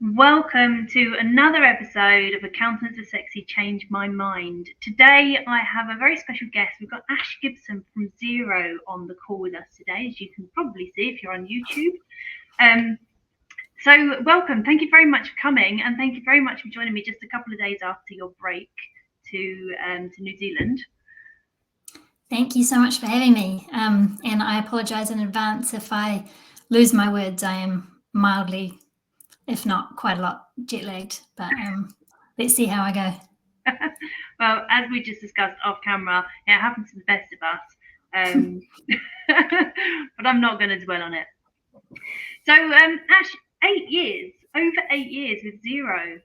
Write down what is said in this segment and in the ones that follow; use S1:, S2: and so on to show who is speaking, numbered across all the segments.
S1: Welcome to another episode of Accountants Are Sexy Change My Mind. Today I have a very special guest. We've got Ash Gibson from Xero on the call with us today, as you can probably see if you're on YouTube. So welcome. Thank you very much for coming, and thank you very much for joining me just a couple of days after your break to New Zealand.
S2: Thank you so much for having me. And I apologise in advance if I lose my words. I am mildly, if not quite a lot, jet lagged, but let's see how I go.
S1: Well, as we just discussed off camera, it happens to the best of us. But I'm not going to dwell on it. So, Ash, over 8 years with Xero.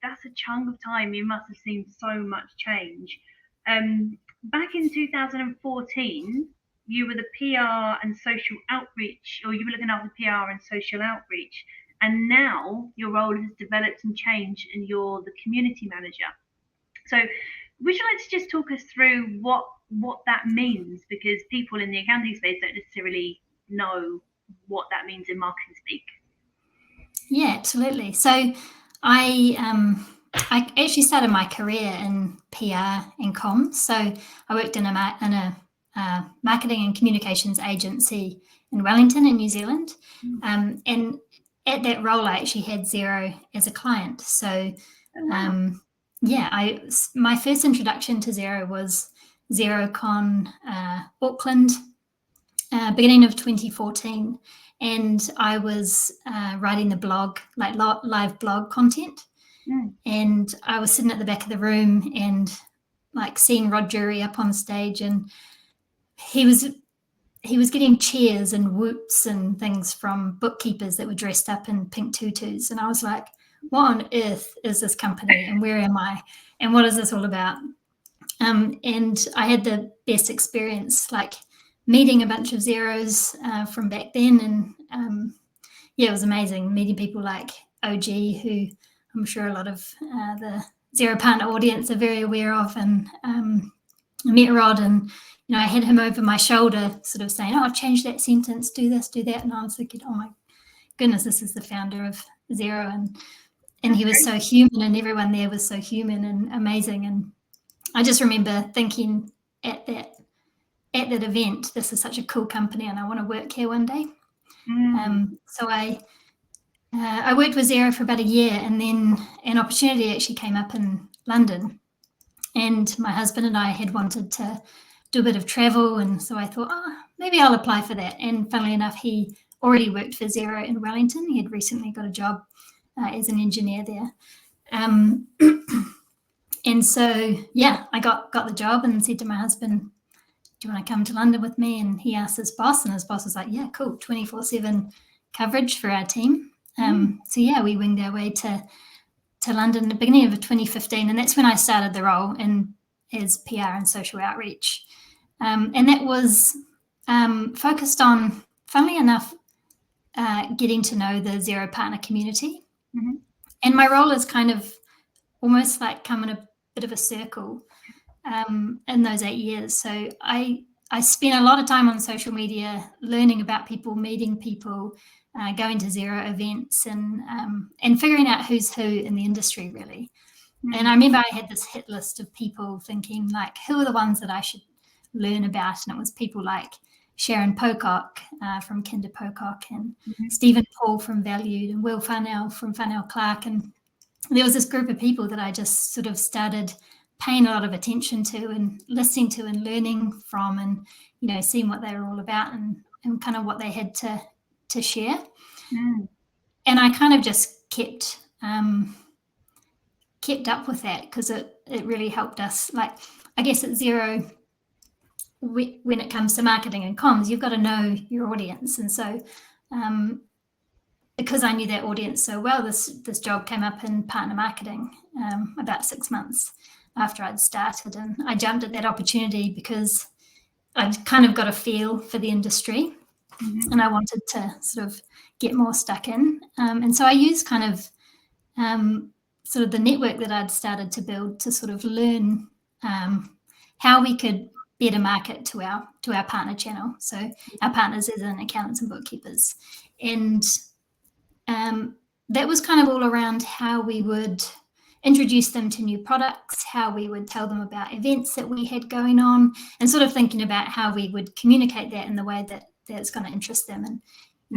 S1: That's a chunk of time. You must have seen so much change. Back in 2014, you were the PR and social outreach, or you were looking after PR and social outreach. And now your role has developed and changed, and you're the community manager. So, would you like to just talk us through what that means? Because people in the accounting space don't necessarily know what that means in marketing speak.
S2: Yeah, absolutely. So I actually started my career in PR and comms. So I worked in a marketing and communications agency in Wellington in New Zealand. And at that role, I actually had Xero as a client. So my first introduction to Xero was XeroCon Auckland, beginning of 2014. And I was writing the blog, like live blog content. And I was sitting at the back of the room and like seeing Rod Drury up on stage, and he was getting cheers and whoops and things from bookkeepers that were dressed up in pink tutus. And I was like, what on earth is this company, and where am I, and what is this all about? And I had the best experience, like meeting a bunch of Xeros from back then. And it was amazing meeting people like OG, who I'm sure a lot of the Xero partner audience are very aware of. And I met Rod, and I had him over my shoulder sort of saying, I've changed that sentence, do this, do that. And I was thinking, oh my goodness, this is the founder of Xero. And he was so human, and everyone there was so human and amazing. And I just remember thinking at that event, this is such a cool company, and I want to work here one day. So I worked with Xero for about a year, and then an opportunity actually came up in London, and my husband and I had wanted to do a bit of travel, and so I thought, maybe I'll apply for that. And funnily enough, he already worked for Xero in Wellington. He had recently got a job as an engineer there. And so, I got the job and said to my husband, do you want to come to London with me? And he asked his boss, and his boss was like, yeah, cool, 24/7 coverage for our team. So we winged our way to London at the beginning of 2015, and that's when I started the role as PR and social outreach. And that was focused on, funnily enough, getting to know the Xero partner community. And my role is kind of almost like come in a bit of a circle in those 8 years. So I spent a lot of time on social media, learning about people, meeting people, going to Xero events, and figuring out who's who in the industry, really. And I remember I had this hit list of people thinking, like, who are the ones that I should learn about? And it was people like Sharon Pocock from Kinder Pocock, and Stephen Paul from Valued, and Will Farnell from Farnell Clark. And there was this group of people that I just sort of started paying a lot of attention to and listening to and learning from, and seeing what they were all about and kind of what they had to share. And I kind of just kept up with that, because it really helped us. Like, I guess at Xero, when it comes to marketing and comms, you've got to know your audience. And so because I knew that audience so well, this job came up in partner marketing about 6 months after I'd started, and I jumped at that opportunity because I'd kind of got a feel for the industry, and I wanted to sort of get more stuck in. And so I used kind of sort of the network that I'd started to build to sort of learn how we could better market to our partner channel. So our partners as in accountants and bookkeepers. And that was kind of all around how we would introduce them to new products, how we would tell them about events that we had going on, and sort of thinking about how we would communicate that in the way that's going to interest them, and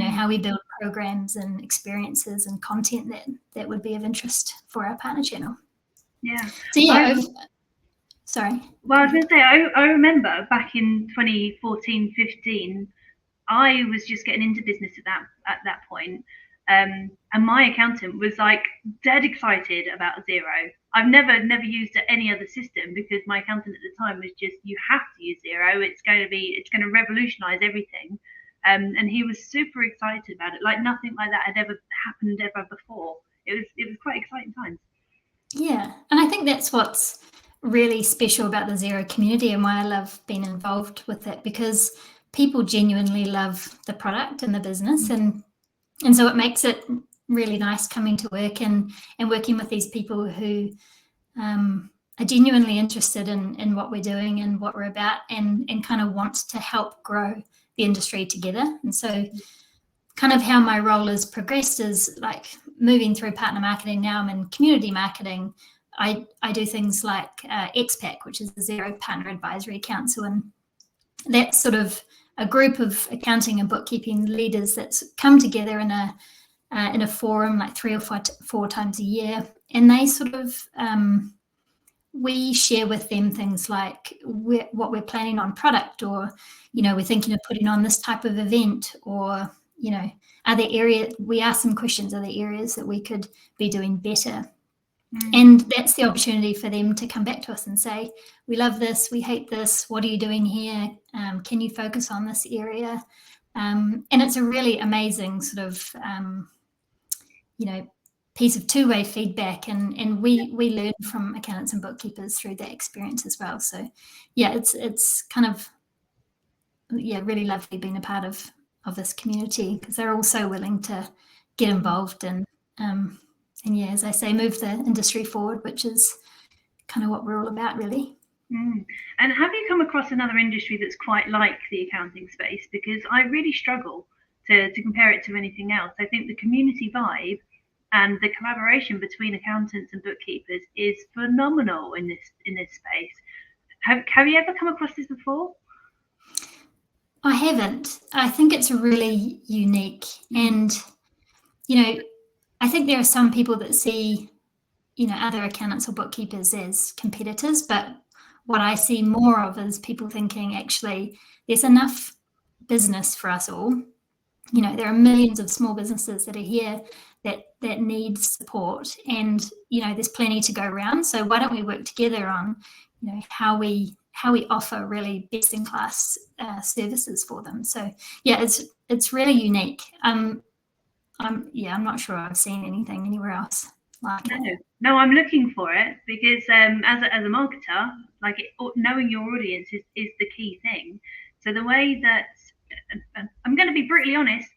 S2: how we build programs and experiences and content that would be of interest for our partner channel.
S1: Yeah.
S2: So yeah. Sorry.
S1: Well, I was going to say, I remember back in 2014, 15, I was just getting into business at that point. And my accountant was like dead excited about Xero. I've never used any other system, because my accountant at the time was just, you have to use Xero. It's going to revolutionize everything. And he was super excited about it. Like nothing like that had ever happened ever before. It was quite exciting times.
S2: Yeah. And I think that's what's really special about the Xero community, and why I love being involved with it, because people genuinely love the product and the business. And so it makes it really nice coming to work and working with these people who are genuinely interested in what we're doing and what we're about, and kind of want to help grow the industry together. And so kind of how my role has progressed is like moving through partner marketing. Now I'm in community marketing. I do things like XPAC, which is the Xero Partner Advisory Council, and that's sort of a group of accounting and bookkeeping leaders that's come together in a forum like 3 or 4 times a year, and they sort of we share with them things like what we're planning on product, or we're thinking of putting on this type of event, or are there areas, we ask them questions, are there areas that we could be doing better? And that's the opportunity for them to come back to us and say, we love this, we hate this, what are you doing here? Can you focus on this area? And it's a really amazing sort of, piece of two-way feedback. And we learn from accountants and bookkeepers through that experience as well. So yeah, it's kind of, really lovely being a part of this community, because they're all so willing to get involved and yeah, as I say, move the industry forward, which is kind of what we're all about, really.
S1: And have you come across another industry that's quite like the accounting space? Because I really struggle to compare it to anything else. I think the community vibe and the collaboration between accountants and bookkeepers is phenomenal in this space. Have you ever come across this before?
S2: I haven't. I think it's really unique, and I think there are some people that see, other accountants or bookkeepers as competitors, but what I see more of is people thinking, actually, there's enough business for us all. There are millions of small businesses that are here that need support, and there's plenty to go around. So why don't we work together on, how we offer really best in class services for them? So yeah, it's really unique. I'm not sure I've seen anything anywhere else like it.
S1: No, I'm looking for it, because as a marketer, knowing your audience is the key thing. So the way that I'm going to be brutally honest,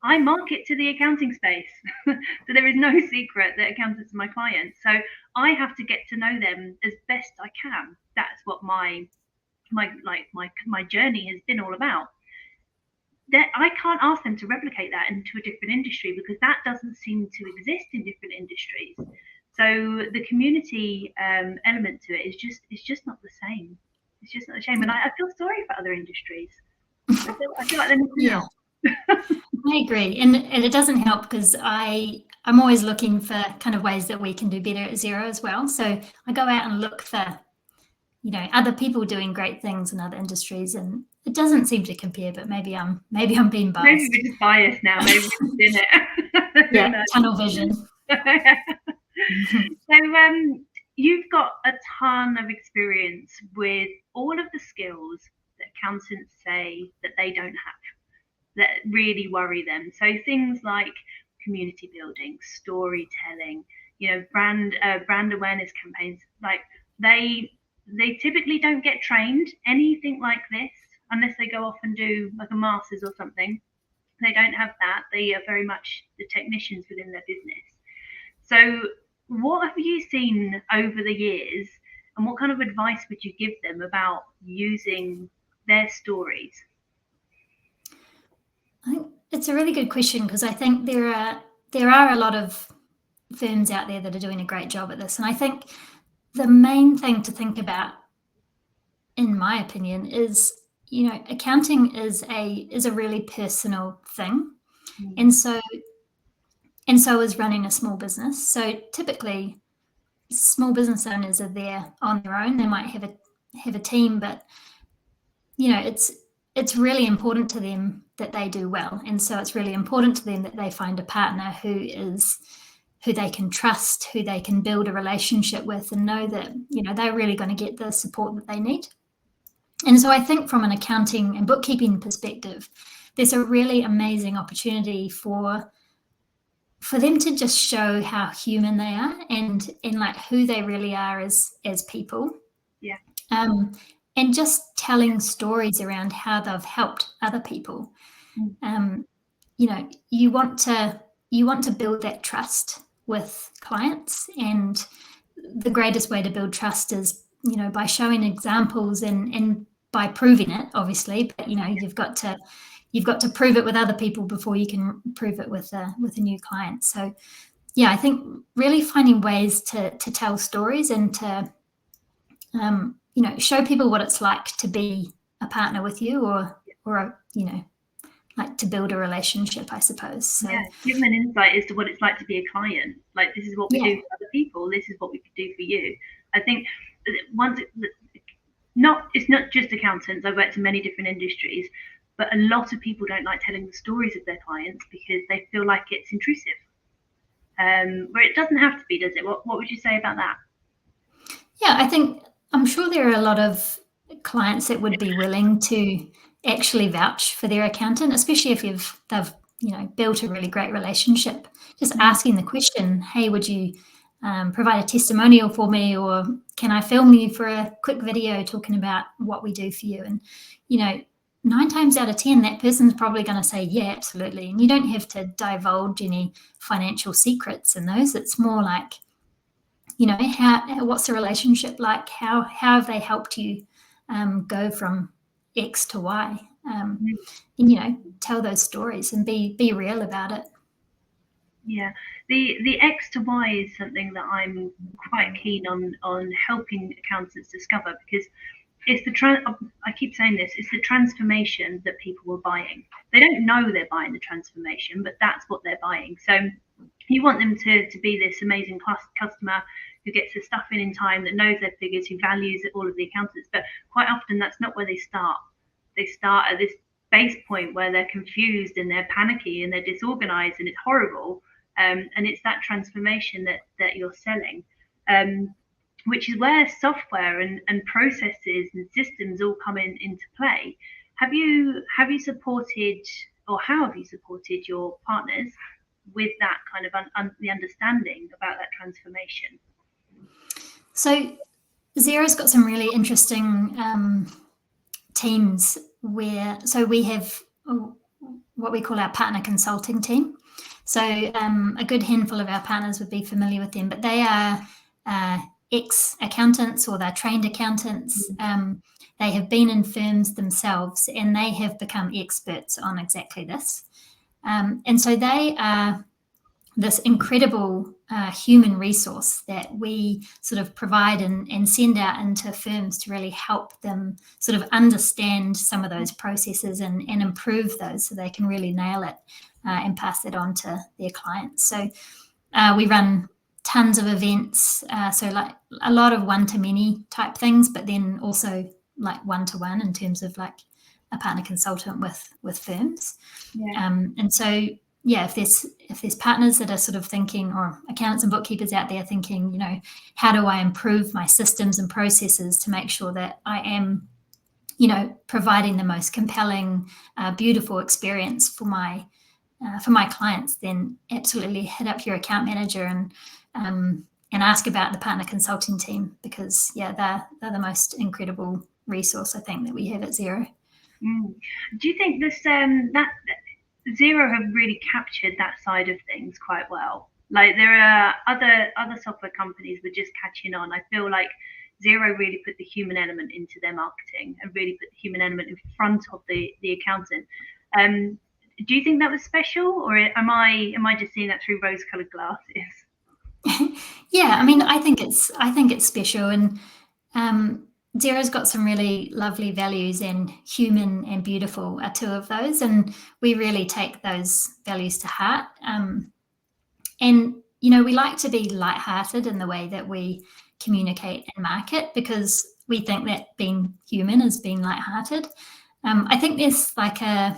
S1: I market to the accounting space. So there is no secret that accountants are my clients. So I have to get to know them as best I can. That's what my journey has been all about. That I can't ask them to replicate that into a different industry, because that doesn't seem to exist in different industries. So the community element to it is just not the same. It's just not the same. And I feel sorry for other industries. I feel like they're missing out.
S2: I agree, and it doesn't help, because I'm always looking for kind of ways that we can do better at Xero as well. So I go out and look for other people doing great things in other industries, and it doesn't seem to compare. But maybe I'm being biased.
S1: Maybe we're just biased now. Maybe we're just in it.
S2: Yeah, tunnel vision.
S1: So you've got a ton of experience with all of the skills that accountants say that they don't have, that really worry them. So things like community building, storytelling, brand awareness campaigns. Like they typically don't get trained anything like this unless they go off and do like a master's or something. They don't have that. They are very much the technicians within their business. So what have you seen over the years, and what kind of advice would you give them about using their stories?
S2: I think it's a really good question, because I think there are a lot of firms out there that are doing a great job at this. And I think the main thing to think about, in my opinion, is, you know, accounting is a really personal thing. And so is running a small business. So typically small business owners are there on their own. They might have a team, but you know, it's really important to them that they do well. And so it's really important to them that they find a partner who they can trust, who they can build a relationship with, and know that, you know, they're really going to get the support that they need. And so I think from an accounting and bookkeeping perspective, there's a really amazing opportunity for them to just show how human they are and like who they really are as people.
S1: Yeah.
S2: And just telling stories around how they've helped other people. You know, you want to build that trust with clients, and the greatest way to build trust is, you know, by showing examples and by proving it, obviously. But you know, you've got to prove it with other people before you can prove it with a new client. So yeah, I think really finding ways to tell stories and to you know, show people what it's like to be a partner with you, or you know, like to build a relationship, I suppose. So,
S1: yeah, give them an insight as to what it's like to be a client. Like, this is what we do for other people. This is what we could do for you. I think it's not just accountants. I've worked in many different industries, but a lot of people don't like telling the stories of their clients because they feel like it's intrusive. Where it doesn't have to be, does it? What would you say about that?
S2: Yeah, I'm sure there are a lot of clients that would be willing to actually vouch for their accountant, especially if they've you know, built a really great relationship. Just asking the question, hey, would you provide a testimonial for me, or can I film you for a quick video talking about what we do for you? And you know, 9 times out of 10, that person's probably going to say, yeah, absolutely. And you don't have to divulge any financial secrets in those. It's more like, you know, what's the relationship like? How have they helped you go from X to Y? And, you know, tell those stories and be real about it.
S1: Yeah, the X to Y is something that I'm quite keen on helping accountants discover, because it's I keep saying this, it's the transformation that people are buying. They don't know they're buying the transformation, but that's what they're buying. So you want them to be this amazing customer who gets their stuff in time, that knows their figures, who values all of the accountants. But quite often that's not where they start. They start at this base point where they're confused and they're panicky and they're disorganized and it's horrible. And it's that transformation that you're selling. Which is where software and processes and systems all come into play. Have you supported, or how have you supported your partners with that kind of the understanding about that transformation?
S2: So Xero's got some really interesting teams so we have what we call our partner consulting team. So a good handful of our partners would be familiar with them, but they are ex-accountants, or they're trained accountants. They have been in firms themselves and they have become experts on exactly this. And so they are this incredible human resource that we sort of provide and send out into firms to really help them sort of understand some of those processes and improve those so they can really nail it and pass it on to their clients. So we run tons of events, so like a lot of one-to-many type things, but then also like one-to-one in terms of like a partner consultant with firms. And so yeah, if there's partners that are sort of thinking, or accountants and bookkeepers out there thinking, you know, how do I improve my systems and processes to make sure that I am, you know, providing the most compelling, beautiful experience for my clients, then absolutely hit up your account manager and ask about the partner consulting team, because yeah, they're the most incredible resource I think that we have at Xero.
S1: Do you think this that Xero have really captured that side of things quite well? Like, there are other software companies that are just catching on. I feel like Xero really put the human element into their marketing and really put the human element in front of the accountant. Do you think that was special, or am I just seeing that through rose-colored glasses?
S2: Yeah, I mean, I think it's special, and Xero's got some really lovely values, and human and beautiful are two of those, and we really take those values to heart. And we like to be lighthearted in the way that we communicate and market, because we think that being human is being lighthearted. I think there's like a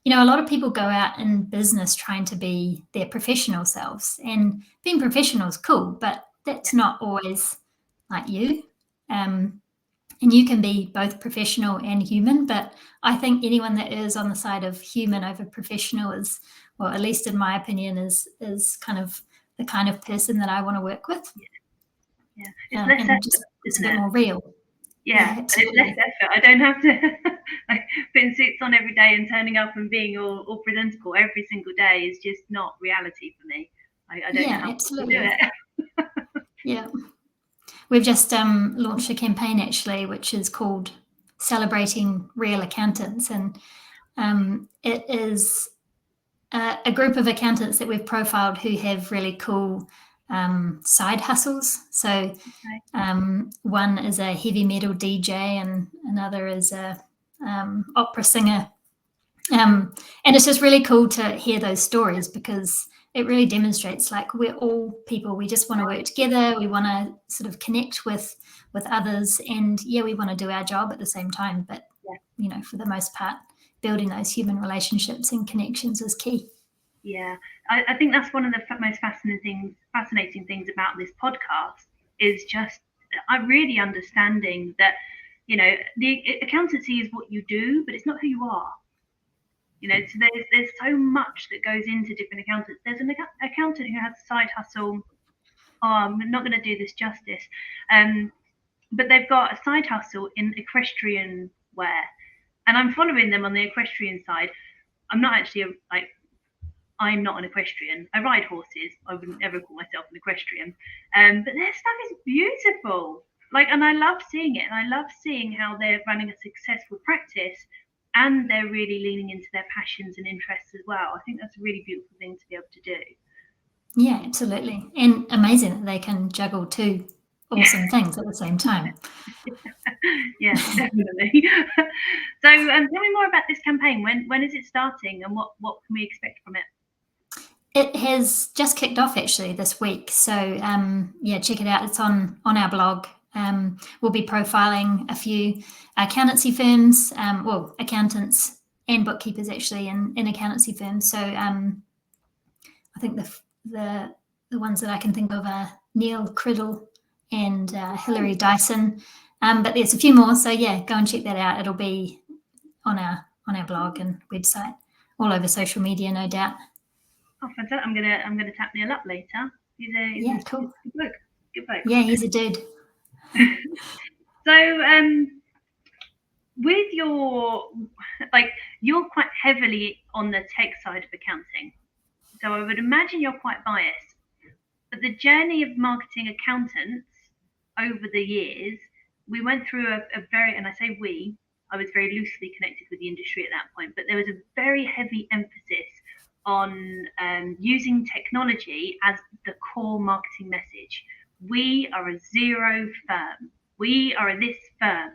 S2: lot of people go out in business trying to be their professional selves, and being professional is cool, but that's not always like you. And you can be both professional and human, but I think anyone that is on the side of human over professional is, well, at least in my opinion, is kind of the kind of person that I want to work with.
S1: Yeah, it's less effort,
S2: it's a bit more real.
S1: Yeah, it's less effort. I don't have to like putting suits on every day and turning up and being all presentable every single day is just not reality for me. I don't know how to do it.
S2: Yeah. We've just launched a campaign actually, which is called Celebrating Real Accountants, and it is a group of accountants that we've profiled who have really cool side hustles. So one is a heavy metal DJ, and another is a opera singer. And it's just really cool to hear those stories, because it really demonstrates like we're all people. We just want to work together. We want to sort of connect with others, and we want to do our job at the same time. But for the most part, building those human relationships and connections is key.
S1: Yeah, I think that's one of the most fascinating things about this podcast is just really understanding that the accountancy is what you do, but it's not who you are. So there's so much that goes into different accountants. There's an accountant who has a side hustle. I'm not going to do this justice, but they've got a side hustle in equestrian wear, and I'm following them on the equestrian side. I'm not actually I'm not an equestrian. I ride horses. I wouldn't ever call myself an equestrian. But their stuff is beautiful. And I love seeing it. And I love seeing how they're running a successful practice, and they're really leaning into their passions and interests as well. I think that's a really beautiful thing to be able to do.
S2: Yeah, absolutely. And amazing that they can juggle two awesome things at the same time.
S1: Yeah, definitely. So tell me more about this campaign. When is it starting, and what can we expect from it?
S2: It has just kicked off actually this week. So check it out. It's on our blog. We'll be profiling a few accountancy firms, accountants and bookkeepers actually in accountancy firms. So I think the ones that I can think of are Neil Criddle and Hilary Dyson. But there's a few more. So go and check that out. It'll be on our blog and website, all over social media, no doubt.
S1: Oh, fantastic! I'm gonna tap Neil up later. He's
S2: cool.
S1: Good bloke.
S2: Yeah, he's a dude.
S1: So, with you're quite heavily on the tech side of accounting, so I would imagine you're quite biased. But the journey of marketing accountants over the years, we went through a very, and I say we, I was very loosely connected with the industry at that point, but there was a very heavy emphasis on using technology as the core marketing message. We are a Xero firm. We are this firm.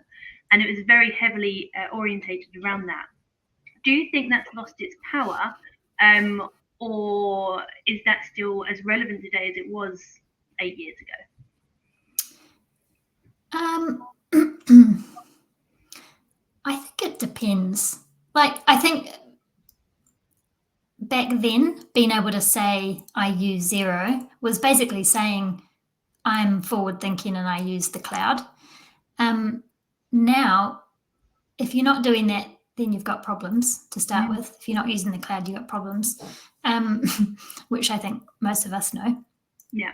S1: And it was very heavily orientated around that. Do you think that's lost its power? Or is that still as relevant today as it was 8 years
S2: ago? I think it depends. I think back then, being able to say I use Xero was basically saying I'm forward thinking and I use the cloud. Now, if you're not doing that, then you've got problems to start with. If you're not using the cloud, you've got problems, which I think most of us know.
S1: Yeah.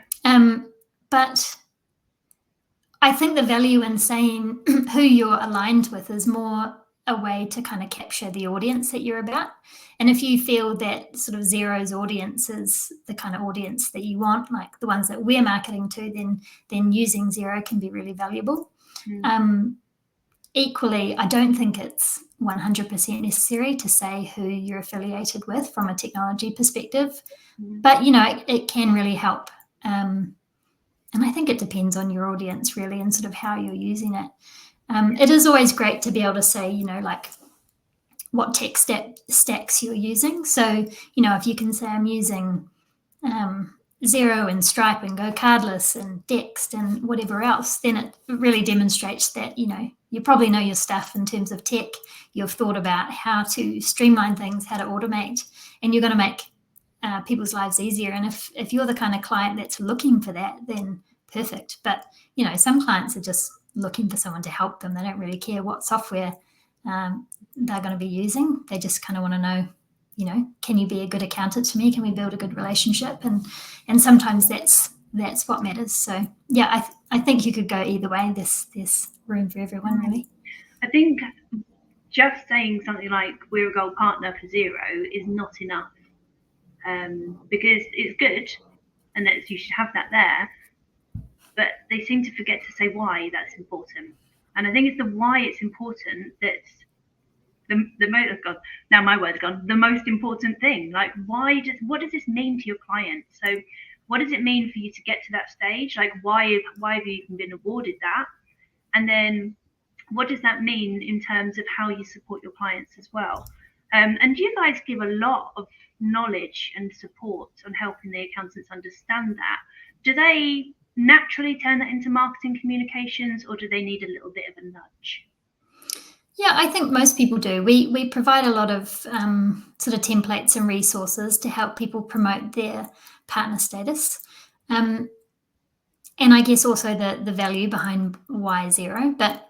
S2: But I think the value in saying who you're aligned with is more a way to kind of capture the audience that you're about. And if you feel that sort of Xero's audience is the kind of audience that you want, like the ones that we're marketing to, then using Xero can be really valuable. Equally, I don't think it's 100% necessary to say who you're affiliated with from a technology perspective, but it can really help And I think it depends on your audience really and sort of how you're using it. It is always great to be able to say, like what tech stacks you're using. So, if you can say I'm using Xero and Stripe and Go Cardless and Dext and whatever else, then it really demonstrates that, you probably know your stuff in terms of tech. You've thought about how to streamline things, how to automate, and you're going to make people's lives easier. And if you're the kind of client that's looking for that, then perfect. But, some clients are just looking for someone to help them. They don't really care what software they're going to be using. They just kind of want to know, can you be a good accountant to me? Can we build a good relationship? And sometimes that's what matters. So yeah, I think you could go either way. There's room for everyone, really.
S1: I think just saying something like we're a gold partner for Xero is not enough, because it's good and that you should have that there, but they seem to forget to say why that's important. And I think it's the why it's important that's now my word's gone, the most important thing. Like, what does this mean to your client? So what does it mean for you to get to that stage? Like, why have you even been awarded that? And then what does that mean in terms of how you support your clients as well? And you guys give a lot of knowledge and support on helping the accountants understand that. Do they naturally turn that into marketing communications, or do they need a little bit of a nudge?
S2: Yeah, I think most people do. We provide a lot of sort of templates and resources to help people promote their partner status. And I guess also the value behind why Xero. But,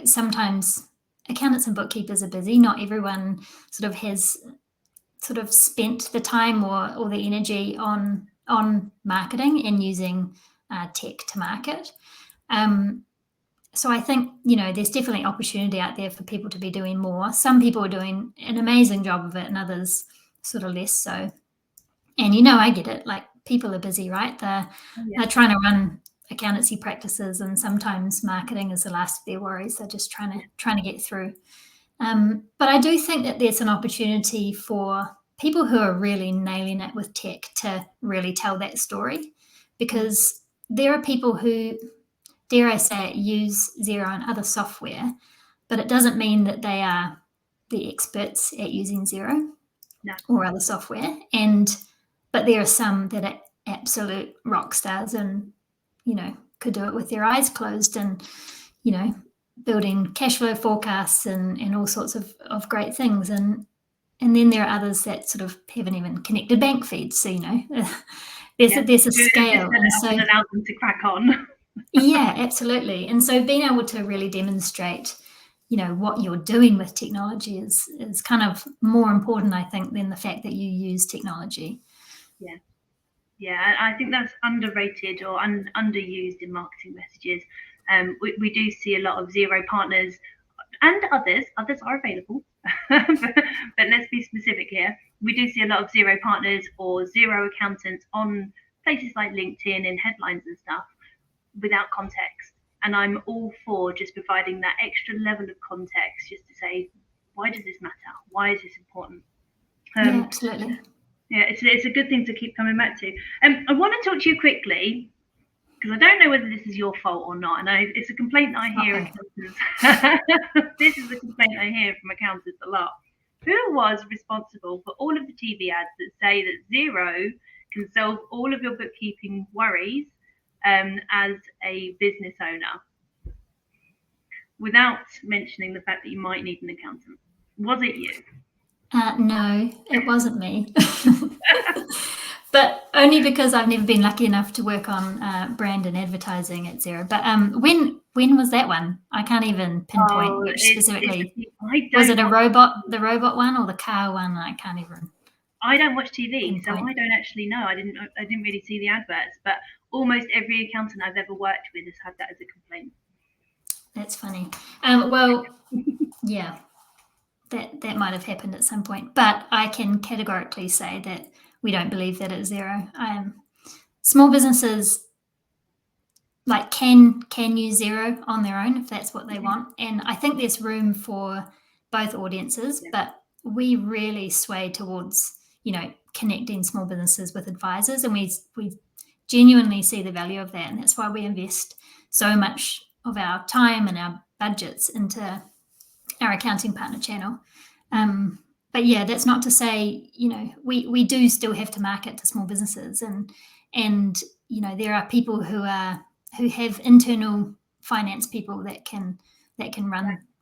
S2: sometimes accountants and bookkeepers are busy. Not everyone sort of has sort of spent the time or the energy on marketing and using tech to market. So I think, there's definitely opportunity out there for people to be doing more. Some people are doing an amazing job of it and others sort of less so. And, I get it. Like, people are busy, right? They're trying to run accountancy practices, and sometimes marketing is the last of their worries. They're just trying to get through. But I do think that there's an opportunity for people who are really nailing it with tech to really tell that story, because there are people who, dare I say it, use Xero and other software, but it doesn't mean that they are the experts at using Xero or other software. But there are some that are absolute rock stars and, could do it with their eyes closed and, building cash flow forecasts and all sorts of great things. And then there are others that sort of haven't even connected bank feeds. So, there's a scale.
S1: And so allow them to crack on.
S2: Yeah, absolutely. And so being able to really demonstrate, what you're doing with technology is kind of more important, I think, than the fact that you use technology.
S1: Yeah, I think that's underrated or underused in marketing messages. We do see a lot of Xero partners and others are available, but let's be specific here. We do see a lot of Xero partners or Xero accountants on places like LinkedIn and headlines and stuff without context. And I'm all for just providing that extra level of context, just to say, why does this matter? Why is this important?
S2: Yeah, absolutely.
S1: Yeah, it's a good thing to keep coming back to. I want to talk to you quickly, because I don't know whether this is your fault or not, and it's a complaint I hear accountants. This is a complaint I hear from accountants a lot. Who was responsible for all of the TV ads that say that Xero can solve all of your bookkeeping worries as a business owner, without mentioning the fact that you might need an accountant? Was it you?
S2: No, it wasn't me. But only because I've never been lucky enough to work on brand and advertising at Xero. But when was that one? I can't even pinpoint which specifically. Was it the robot one or the car one? I can't even.
S1: I don't watch TV, so I don't actually know. I didn't really see the adverts, but almost every accountant I've ever worked with has had that as a complaint.
S2: That's funny. Well, yeah. That might have happened at some point, but I can categorically say that we don't believe that at Xero. Small businesses can use Xero on their own if that's what they want, and I think there's room for both audiences. But we really sway towards connecting small businesses with advisors, and we genuinely see the value of that, and that's why we invest so much of our time and our budgets into our accounting partner channel. But yeah, that's not to say, we do still have to market to small businesses, and there are people who have internal finance people that can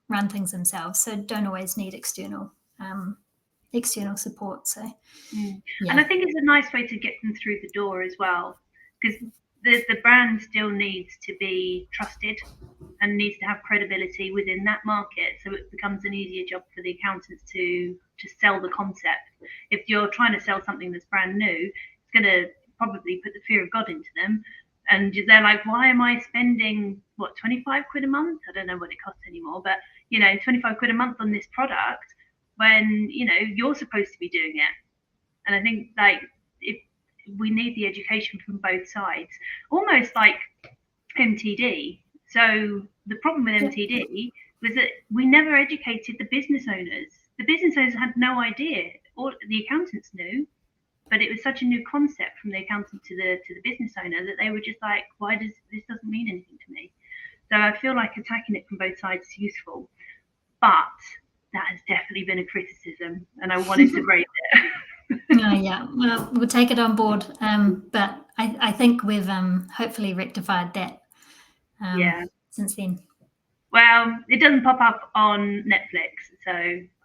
S2: run things themselves, so don't always need external support. So yeah.
S1: And I think it's a nice way to get them through the door as well, because the brand still needs to be trusted and needs to have credibility within that market, so it becomes an easier job for the accountants to sell the concept. If you're trying to sell something that's brand new, it's going to probably put the fear of God into them, and they're like, why am I spending 25 quid a month? I don't know what it costs anymore, but 25 quid a month on this product when you're supposed to be doing it. And I think if we need the education from both sides, almost like MTD. So the problem with MTD was that we never educated the business owners. The business owners had no idea. All the accountants knew, but it was such a new concept from the accountant to the business owner that they were just like, this doesn't mean anything to me. So I feel like attacking it from both sides is useful, but that has definitely been a criticism, and I wanted to raise it.
S2: Oh, yeah, well, we'll take it on board, but I think we've hopefully rectified that since then.
S1: Well, it doesn't pop up on Netflix, so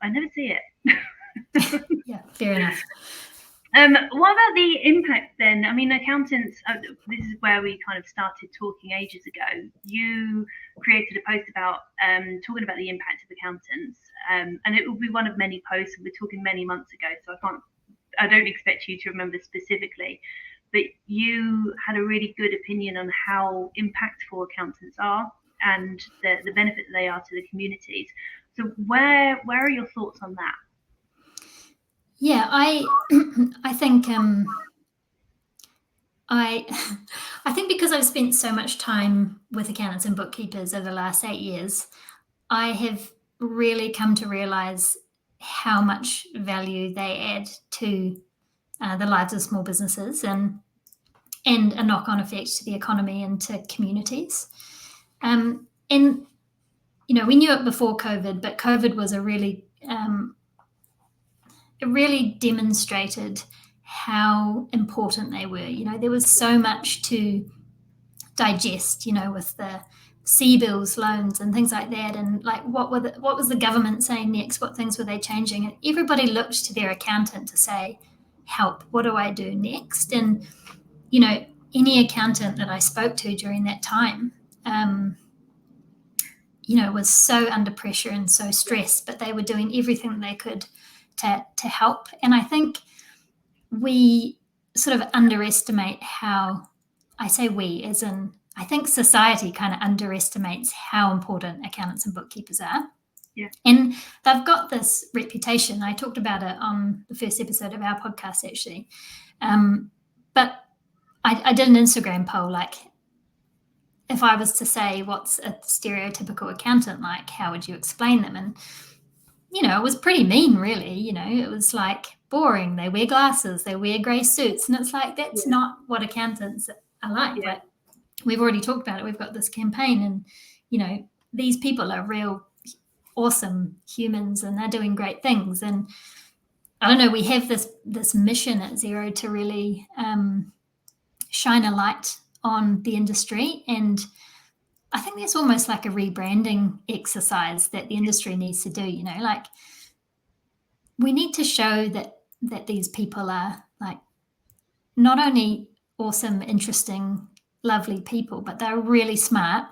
S1: I never see it.
S2: Yeah, fair enough.
S1: What about the impact then? I mean, accountants, this is where we kind of started talking ages ago. You created a post about talking about the impact of accountants, and it will be one of many posts, and we're talking many months ago, so I don't expect you to remember specifically, but you had a really good opinion on how impactful accountants are and the benefit that they are to the communities. So where are your thoughts on that?
S2: Yeah, I think I think because I've spent so much time with accountants and bookkeepers over the last 8 years, I have really come to realize how much value they add to the lives of small businesses and a knock-on effect to the economy and to communities. And we knew it before COVID, but COVID was it really demonstrated how important they were. There was so much to digest, with the CBILS loans and things like that, and what was the government saying next? What things were they changing? And everybody looked to their accountant to say, help, what do I do next? And any accountant that I spoke to during that time was so under pressure and so stressed, but they were doing everything they could to help. And I think we sort of underestimate how, I say we as in, I think society kind of underestimates how important accountants and bookkeepers are.
S1: Yeah.
S2: And they've got this reputation. I talked about it on the first episode of our podcast, actually. But I did an Instagram poll, if I was to say what's a stereotypical accountant like, how would you explain them? And, it was pretty mean, really. It was boring. They wear glasses, they wear grey suits. And it's that's not what accountants are like.
S1: Yeah.
S2: But we've already talked about it. We've got this campaign and, these people are real awesome humans and they're doing great things. And I don't know, we have this mission at Xero to really shine a light on the industry. And I think that's almost like a rebranding exercise that the industry needs to do. We need to show that these people are not only awesome, interesting, lovely people, but they're really smart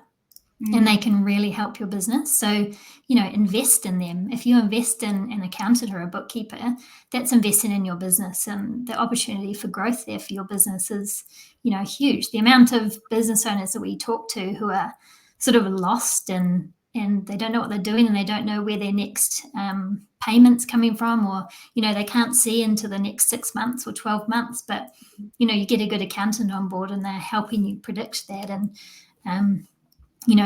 S2: and they can really help your business. So, invest in them. If you invest in an accountant or a bookkeeper, that's investing in your business, and the opportunity for growth there for your business is, huge. The amount of business owners that we talk to who are sort of lost and they don't know what they're doing and they don't know where their next payment's coming from, or, they can't see into the next 6 months or 12 months, but, you get a good accountant on board and they're helping you predict that and,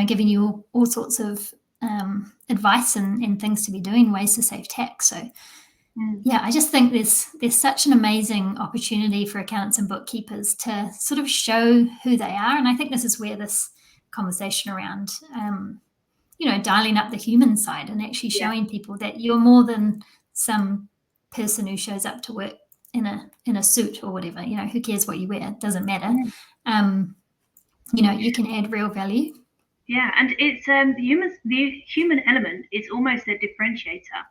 S2: giving you all sorts of advice and things to be doing, ways to save tax. So Yeah, I just think there's such an amazing opportunity for accountants and bookkeepers to sort of show who they are. And I think this is where this conversation around, dialing up the human side and actually showing people that you're more than some person who shows up to work in a suit or whatever. Who cares what you wear? It doesn't matter. You can add real value.
S1: Yeah, and it's the human element is almost a differentiator,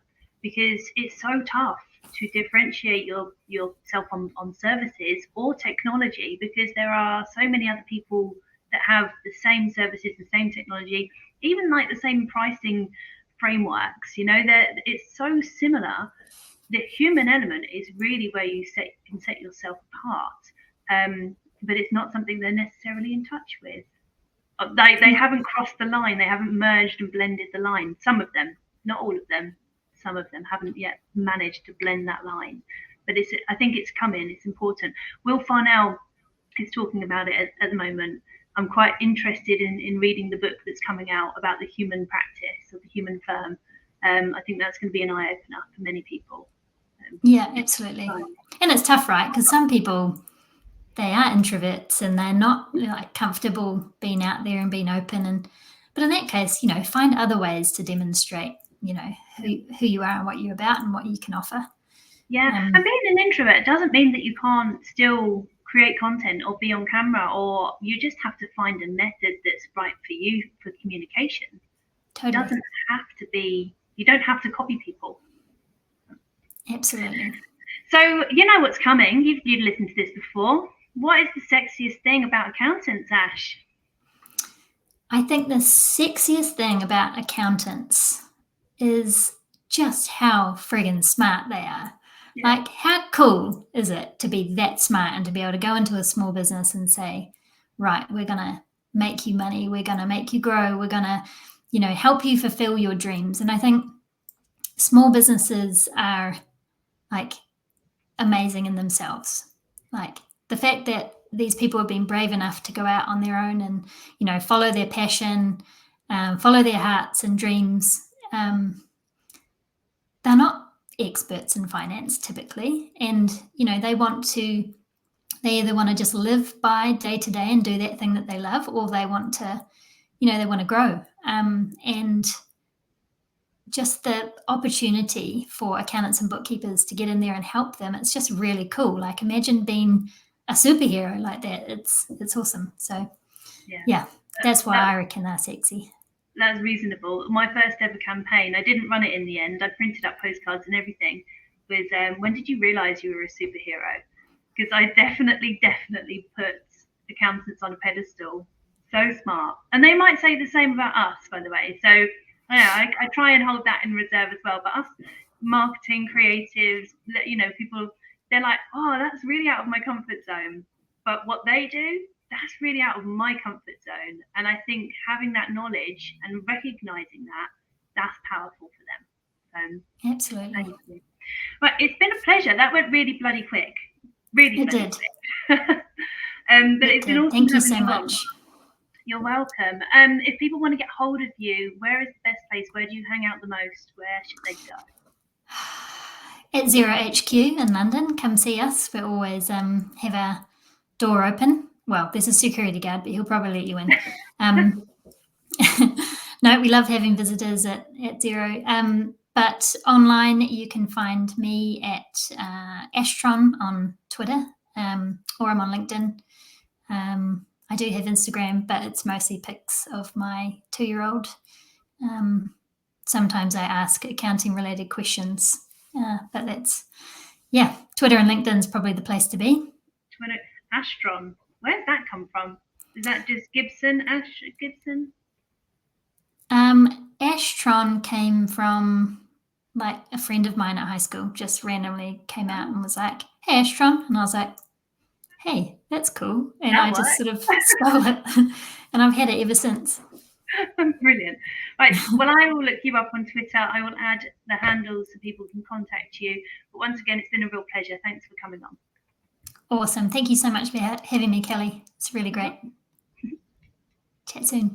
S1: because it's so tough to differentiate yourself on services or technology, because there are so many other people that have the same services, the same technology, even like the same pricing frameworks. That it's so similar. The human element is really where you can set yourself apart, but it's not something they're necessarily in touch with. They haven't crossed the line. They haven't merged and blended the line. Some of them, not all of them. Some of them haven't yet managed to blend that line. But I think it's coming. It's important. Will Farnell is talking about it at the moment. I'm quite interested in reading the book that's coming out about the human practice or the human firm. I think that's going to be an eye opener for many people.
S2: Yeah, absolutely. And it's tough, right? Because some people, they are introverts and they're not comfortable being out there and being open. But in that case, find other ways to demonstrate, who you are and what you're about and what you can offer.
S1: Yeah, and being an introvert doesn't mean that you can't still create content or be on camera, or you just have to find a method that's right for you for communication.
S2: Totally.
S1: It doesn't have to be, you don't have to copy people.
S2: Absolutely.
S1: So you know what's coming. You've listened to this before. What is the sexiest thing about accountants, Ash?
S2: I think the sexiest thing about accountants is just how friggin' smart they are. Yeah. Like, how cool is it to be that smart and to be able to go into a small business and say, right, we're going to make you money. We're going to make you grow. We're going to, help you fulfill your dreams. And I think small businesses are like amazing in themselves. Like the fact that these people have been brave enough to go out on their own and, follow their passion, follow their hearts and dreams. They're not experts in finance typically. And, they either want to just live by day to day and do that thing that they love, or they want to, they want to grow. And just the opportunity for accountants and bookkeepers to get in there and help them, it's just really cool. Like, imagine being a superhero like that. It's awesome. So yeah, that's why I reckon they're sexy.
S1: That's reasonable. My first ever campaign, I didn't run it in the end. I printed up postcards and everything, was when did you realize you were a superhero? Because I definitely put accountants on a pedestal. So smart. And they might say the same about us, by the way. So I try and hold that in reserve as well. But us marketing creatives, people, they're like, oh, that's really out of my comfort zone. But what they do, that's really out of my comfort zone. And I think having that knowledge and recognizing that's powerful for them.
S2: Absolutely.
S1: Thank you. But it's been a pleasure. That went really bloody quick. Really bloody quick. But it's been awesome.
S2: Thank you so much.
S1: You're welcome. If people want to get hold of you, where is the best place? Where do you hang out the most? Where should they go?
S2: At Xero HQ in London. Come see us. We always have our door open. Well, there's a security guard, but he'll probably let you in. No, we love having visitors at Xero. But online, you can find me at Ashtron on Twitter, or I'm on LinkedIn. I do have Instagram, but it's mostly pics of my 2-year-old. Sometimes I ask accounting-related questions, but Twitter and LinkedIn is probably the place to be.
S1: Twitter, Ashtron. Where's that come from? Is that just Gibson? Gibson?
S2: Ashtron came from like a friend of mine at high school. Just randomly came out and was like, "Hey, Ashtron," and I was like, "Hey, that's cool," and I just sort of stole it, and I've had it ever since.
S1: Brilliant. Right. Well, I will look you up on Twitter. I will add the handles so people can contact you. But once again, it's been a real pleasure. Thanks for coming on.
S2: Awesome. Thank you so much for having me, Kelly. It's really great. Chat soon.